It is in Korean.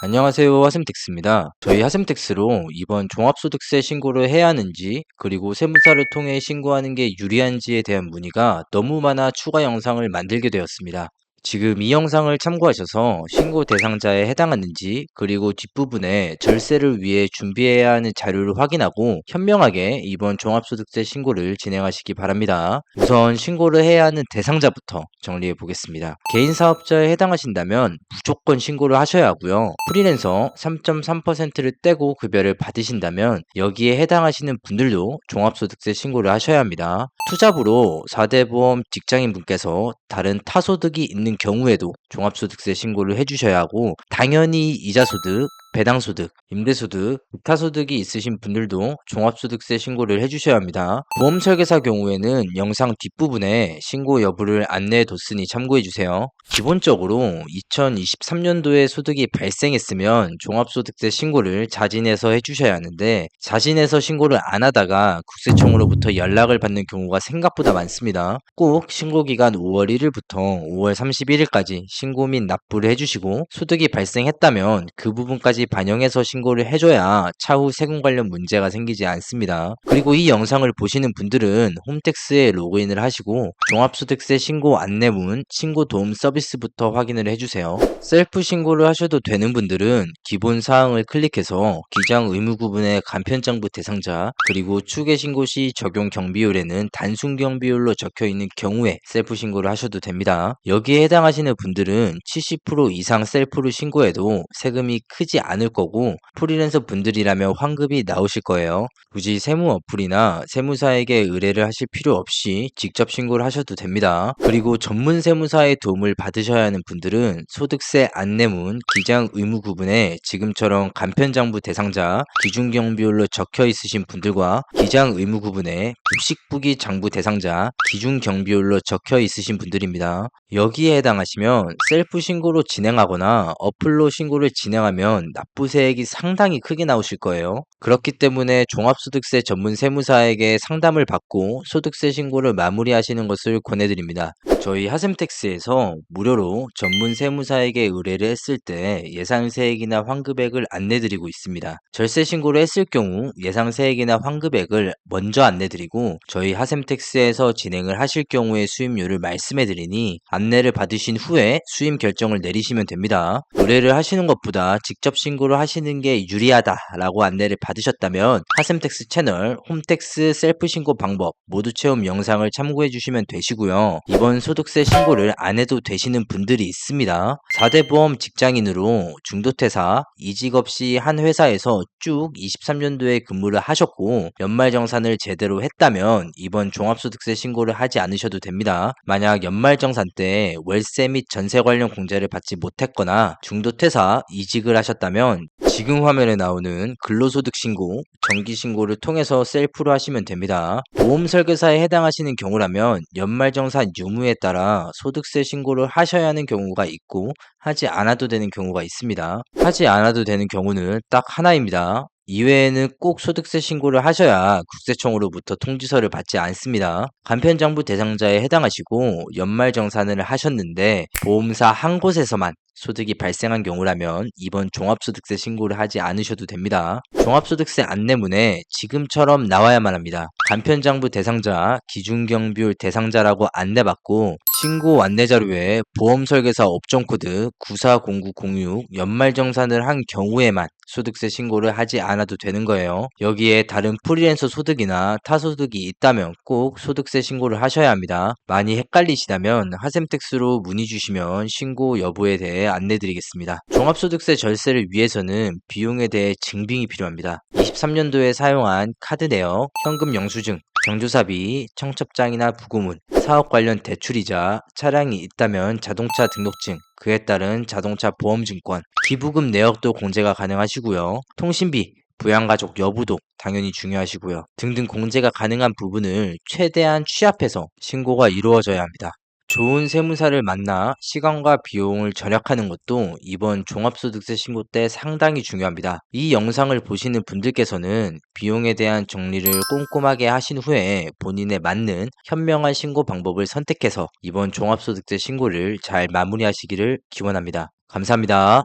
안녕하세요. 하샘택스입니다. 저희 하샘택스로 이번 종합소득세 신고를 해야 하는지, 그리고 세무사를 통해 신고하는 게 유리한지에 대한 문의가 너무 많아 추가 영상을 만들게 되었습니다. 지금 이 영상을 참고하셔서 신고 대상자에 해당하는지, 그리고 뒷부분에 절세를 위해 준비해야 하는 자료를 확인하고 현명하게 이번 종합소득세 신고를 진행하시기 바랍니다. 우선 신고를 해야 하는 대상자부터 정리해 보겠습니다. 개인 사업자에 해당하신다면 무조건 신고를 하셔야 하고요. 프리랜서 3.3%를 떼고 급여를 받으신다면 여기에 해당하시는 분들도 종합소득세 신고를 하셔야 합니다. 투잡으로 4대 보험 직장인분께서 다른 타소득이 있는 경우에도 종합소득세 신고를 해주셔야 하고, 당연히 이자소득, 배당소득, 임대소득, 기타소득이 있으신 분들도 종합소득세 신고를 해주셔야 합니다. 보험설계사 경우에는 영상 뒷부분에 신고 여부를 안내해뒀으니 참고해주세요. 기본적으로 2023년도에 소득이 발생했으면 종합소득세 신고를 자진해서 해주셔야 하는데, 자진해서 신고를 안 하다가 국세청으로부터 연락을 받는 경우가 생각보다 많습니다. 꼭 신고기간 5월 1일부터 5월 31일까지 신고 및 납부를 해주시고, 소득이 발생했다면 그 부분까지 반영해서 신고를 해줘야 차후 세금 관련 문제가 생기지 않습니다. 그리고 이 영상을 보시는 분들은 홈택스에 로그인을 하시고 종합소득세 신고 안내문, 신고 도움 서비스부터 확인을 해주세요. 셀프 신고를 하셔도 되는 분들은 기본 사항을 클릭해서 기장 의무 구분의 간편장부 대상자, 그리고 추계 신고 시 적용 경비율에는 단순 경비율로 적혀 있는 경우에 셀프 신고를 하셔도 됩니다. 여기에 해당하시는 분들은 70% 이상 셀프로 신고해도 세금이 크지 않을 거고, 프리랜서 분들이라면 환급이 나오실 거예요. 굳이 세무 어플이나 세무사에게 의뢰를 하실 필요 없이 직접 신고를 하셔도 됩니다. 그리고 전문 세무사의 도움을 받으셔야 하는 분들은 소득세 안내문, 기장 의무 구분에 지금처럼 간편장부 대상자, 기준경비율로 적혀 있으신 분들과 기장 의무 구분에 급식부기 장부 대상자, 기준경비율로 적혀 있으신 분들입니다. 여기에 해당하시면 셀프 신고로 진행하거나 어플로 신고를 진행하면 납부세액이 상당히 크게 나오실 거예요. 그렇기 때문에 종합소득세 전문 세무사에게 상담을 받고 소득세 신고를 마무리하시는 것을 권해드립니다. 저희 하샘택스에서 무료로 전문 세무사에게 의뢰를 했을 때 예상세액이나 환급액을 안내드리고 있습니다. 절세 신고를 했을 경우 예상세액이나 환급액을 먼저 안내드리고, 저희 하샘택스에서 진행을 하실 경우의 수임료를 말씀해드리니 안내를 받으신 후에 수임 결정을 내리시면 됩니다. 의뢰를 하시는 것보다 직접 신고를 하시는 게 유리하다라고 안내를 받으셨다면 하샘택스 채널 홈택스 셀프 신고 방법 모두 체험 영상을 참고해 주시면 되시고요. 이번 소득세 신고를 안 해도 되시는 분들이 있습니다. 4대 보험 직장인으로 중도퇴사, 이직 없이 한 회사에서 쭉 23년도에 근무를 하셨고 연말정산을 제대로 했다면 이번 종합소득세 신고를 하지 않으셔도 됩니다. 만약 연말정산 때 월세 및 전세 관련 공제를 받지 못했거나 중도퇴사, 이직을 하셨다면 지금 화면에 나오는 근로소득 신고, 정기 신고를 통해서 셀프로 하시면 됩니다. 보험 설계사에 해당하시는 경우라면 연말정산 유무에 따라 소득세 신고를 하셔야 하는 경우가 있고 하지 않아도 되는 경우가 있습니다. 하지 않아도 되는 경우는 딱 하나입니다. 이외에는 꼭 소득세 신고를 하셔야 국세청으로부터 통지서를 받지 않습니다. 간편장부 대상자에 해당하시고 연말정산을 하셨는데 보험사 한 곳에서만 소득이 발생한 경우라면 이번 종합소득세 신고를 하지 않으셔도 됩니다. 종합소득세 안내문에 지금처럼 나와야만 합니다. 간편장부 대상자, 기준경비율 대상자라고 안내받고 신고 안내자료에 보험설계사 업종코드 940906 연말정산을 한 경우에만 소득세 신고를 하지 않아도 되는 거예요. 여기에 다른 프리랜서 소득이나 타소득이 있다면 꼭 소득세 신고를 하셔야 합니다. 많이 헷갈리시다면 하샘택스로 문의 주시면 신고 여부에 대해 안내드리겠습니다. 종합소득세 절세를 위해서는 비용에 대해 증빙이 필요합니다. 23년도에 사용한 카드 내역, 현금 영수증, 경조사비, 청첩장이나 부고문, 사업 관련 대출이자, 차량이 있다면 자동차 등록증, 그에 따른 자동차 보험증권, 기부금 내역도 공제가 가능하시고요. 통신비, 부양가족 여부도 당연히 중요하시고요. 등등 공제가 가능한 부분을 최대한 취합해서 신고가 이루어져야 합니다. 좋은 세무사를 만나 시간과 비용을 절약하는 것도 이번 종합소득세 신고 때 상당히 중요합니다. 이 영상을 보시는 분들께서는 비용에 대한 정리를 꼼꼼하게 하신 후에 본인에 맞는 현명한 신고 방법을 선택해서 이번 종합소득세 신고를 잘 마무리하시기를 기원합니다. 감사합니다.